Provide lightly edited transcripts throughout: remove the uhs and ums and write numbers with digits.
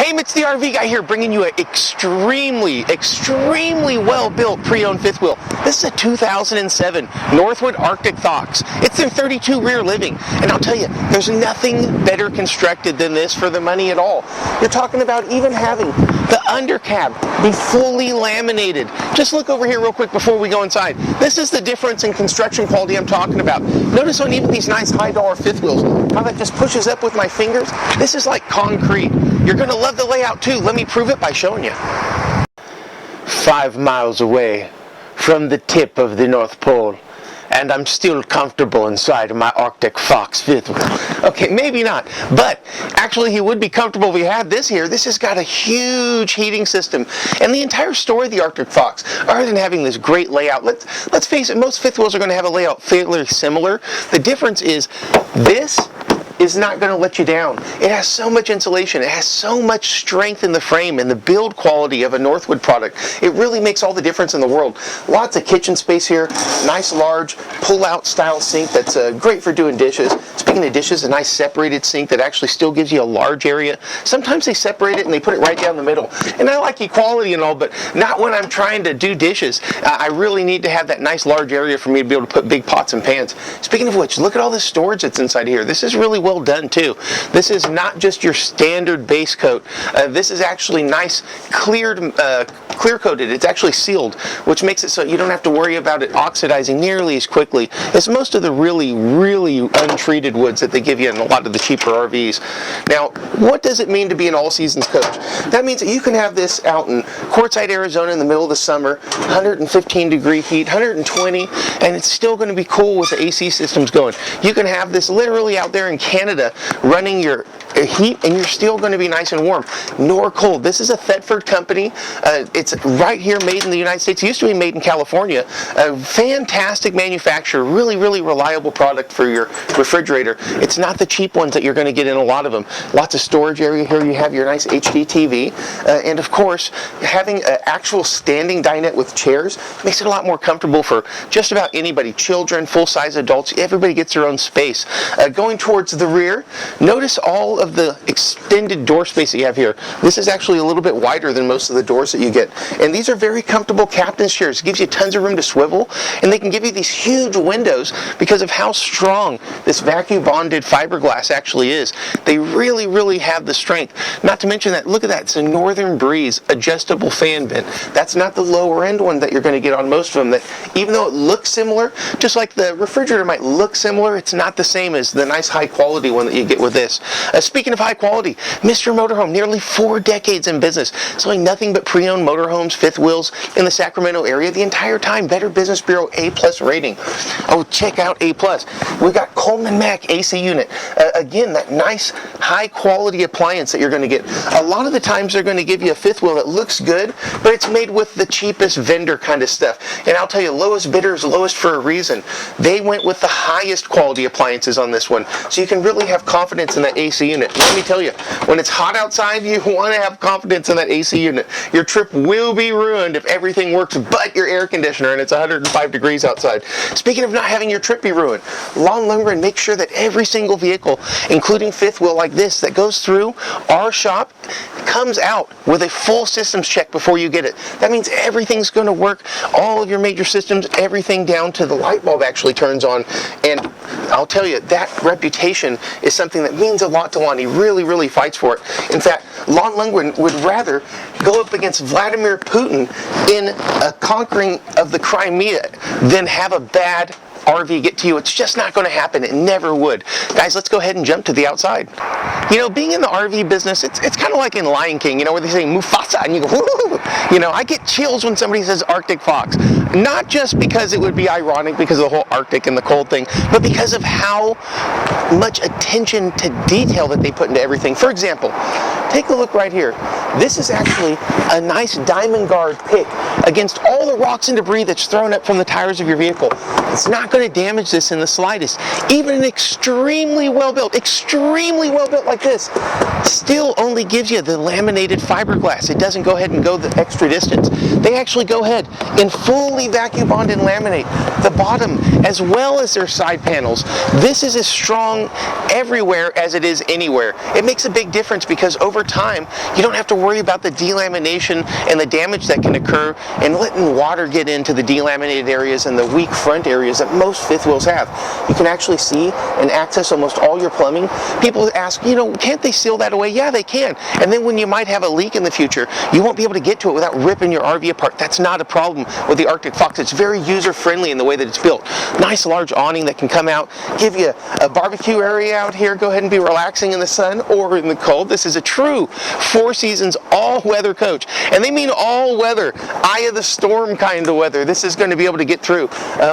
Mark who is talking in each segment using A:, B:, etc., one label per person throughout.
A: Hey, it's the RV guy here, bringing you an extremely well-built pre-owned fifth wheel. This is a 2007 Northwood Arctic Fox. It's their 32 rear living, and I'll tell you, there's nothing better constructed than this for the money at all. You're talking about even having the undercab be fully laminated. Just look over here real quick before we go inside. This is the difference in construction quality I'm talking about. Notice on even these nice high-dollar fifth wheels, how that just pushes up with my fingers. This is like concrete. You're going to love the layout too. Let me prove it by showing you. 5 miles away from the tip of the North Pole, and I'm still comfortable inside of my Arctic Fox fifth wheel. Okay, maybe not, but actually he would be comfortable if he had this here. This has got a huge heating system, and the entire story of the Arctic Fox, other than having this great layout, let's face it, most fifth wheels are going to have a layout fairly similar. The difference is this is not going to let you down. It has so much insulation, it has so much strength in the frame, and the build quality of a Northwood product, it really makes all the difference in the world. Lots of kitchen space here, nice large pull-out style sink that's great for doing dishes. Speaking of dishes, a nice separated sink that actually still gives you a large area. Sometimes they separate it and they put it right down the middle, and I like equality and all, but not when I'm trying to do dishes. I really need to have that nice large area for me to be able to put big pots and pans. Speaking of which, look at all the storage that's inside here. This is really well done too. This is not just your standard base coat. This is actually nice clear coated. It's actually sealed, which makes it so you don't have to worry about it oxidizing nearly as quickly as most of the really untreated woods that they give you in a lot of the cheaper RVs. Now, what does it mean to be an all seasons coach? That means that you can have this out in Quartzsite, Arizona in the middle of the summer, 115 degree heat, 120, and it's still going to be cool with the AC systems going. You can have this literally out there in Canada running your heat, and you're still going to be nice and warm, nor cold. This is a Thetford company. It's right here, made in the United States. It used to be made in California. A fantastic manufacturer, really reliable product for your refrigerator. It's not the cheap ones that you're going to get in a lot of them. Lots of storage area here. You have your nice HD TV, and of course, having an actual standing dinette with chairs makes it a lot more comfortable for just about anybody. Children, full-size adults, everybody gets their own space. Going towards the rear, notice all of the extended door space that you have here. This is actually a little bit wider than most of the doors that you get, and these are very comfortable captain's chairs. It gives you tons of room to swivel, and they can give you these huge windows because of how strong this vacuum bonded fiberglass actually is. They really have the strength. Not to mention that, look at that, it's a Northern Breeze adjustable fan vent. That's not the lower end one that you're going to get on most of them, that even though it looks similar, just like the refrigerator might look similar, it's not the same as the nice high quality one that you get with this. Speaking of high quality, Mr. Motorhome, nearly 4 decades in business, selling nothing but pre-owned motorhomes, fifth wheels in the Sacramento area the entire time. Better Business Bureau A+ rating. Oh, check out A+. We've got Coleman Mac AC unit. Again, that nice high quality appliance that you're going to get. A lot of the times they're going to give you a fifth wheel that looks good, but it's made with the cheapest vendor kind of stuff. And I'll tell you, lowest bidder is lowest for a reason. They went with the highest quality appliances on this one, so you can really have confidence in that AC unit. Let me tell you, when it's hot outside, you want to have confidence in that AC unit. Your trip will be ruined if everything works but your air conditioner and it's 105 degrees outside. Speaking of not having your trip be ruined, Long Run makes sure that every single vehicle, including fifth wheel like this, that goes through our shop, comes out with a full systems check before you get it. That means everything's going to work, all of your major systems, everything down to the light bulb actually turns on. And I'll tell you, that reputation is something that means a lot to Lon. He really fights for it. In fact, Lon Lundgren would rather go up against Vladimir Putin in a conquering of the Crimea than have a bad RV get to you. It's just not going to happen. It never would. Guys, let's go ahead and jump to the outside. You know, being in the RV business, it's kind of like in Lion King, you know, where they say Mufasa and you go, woo! You know, I get chills when somebody says Arctic Fox. Not just because it would be ironic because of the whole Arctic and the cold thing, but because of how much attention to detail that they put into everything. For example, take a look right here. this is actually a nice diamond guard pick against all the rocks and debris that's thrown up from the tires of your vehicle. It's not going to damage this in the slightest. Even an extremely well built like this still only gives you the laminated fiberglass. It doesn't go ahead and go the extra distance. They actually go ahead and fully vacuum bond and laminate the bottom as well as their side panels. This is as strong everywhere as it is anywhere. It makes a big difference because over time you don't have to worry about the delamination and the damage that can occur and letting water get into the delaminated areas and the weak front areas that most fifth wheels have. You can actually see and access almost all your plumbing. People ask, you know, can't they seal that away? Yeah, they can. And then when you might have a leak in the future, you won't be able to get to it without ripping your RV apart. That's not a problem with the Arctic Fox. It's very user-friendly in the way that it's built. Nice large awning that can come out, give you a barbecue area out here. Go ahead and be relaxing in the sun or in the cold. This is a true Four Seasons all-weather coach. And they mean all-weather, eye of the storm kind of weather. This is going to be able to get through.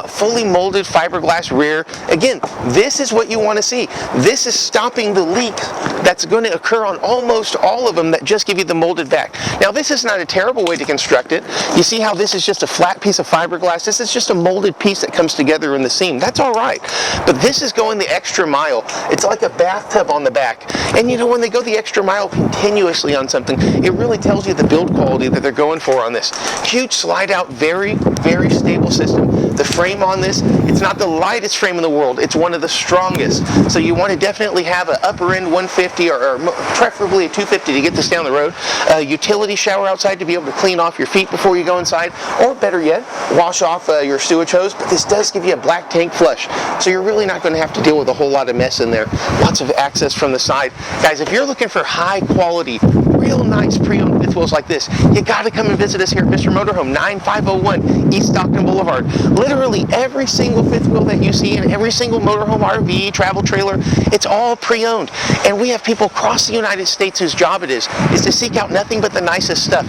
A: Fully molded fiberglass rear. Again, this is what you want to see. This is stopping the leak that's going to occur on almost all of them that just give you the molded back. Now, this is not a terrible way to construct it. You see how this is just a flat piece of fiberglass? This is just a molded piece that comes together in the seam. That's all right. But this is going the extra mile. It's like a bathtub on the back. And you know, when they go the extra mile continuously on something, it really tells you the build quality that they're going for on this. Huge slide out, very, very stable system. The frame on this, it's not the lightest frame in the world. It's one of the strongest. So you want to definitely have an upper end 150 or preferably a 250 to get this down the road. A utility shower outside to be able to clean off your feet before you go inside, or better yet, wash off your sewage hose. But this does give you a black tank flush, so you're really not going to have to deal with a whole lot of mess in there. Lots of access from the side. Guys, if you're looking for high quality, real nice pre-owned fifth wheels like this, you got to come and visit us here at Mr. Motorhome, 9501 East Stockton Boulevard. Literally every single fifth wheel that you see in every single motorhome, RV, travel trailer, it's all pre-owned. And we have people across the United States whose job it is to seek out nothing but the nicest stuff,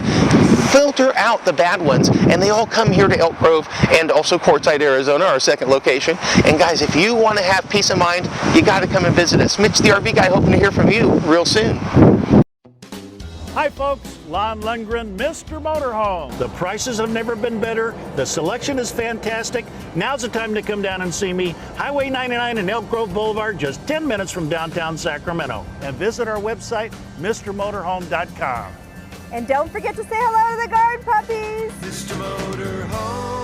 A: filter out the bad ones, and they all come here to Elk Grove and also Quartzsite, Arizona, our second location. And guys, if you want to have peace of mind, you got to come and visit us. Mitch the RV guy, hoping to hear from you real soon.
B: Hi folks, Lon Lundgren, Mr. Motorhome. The prices have never been better. The selection is fantastic. Now's the time to come down and see me. Highway 99 and Elk Grove Boulevard, just 10 minutes from downtown Sacramento. And visit our website, MrMotorhome.com.
C: And don't forget to say hello to the guard puppies.
D: Mr. Motorhome.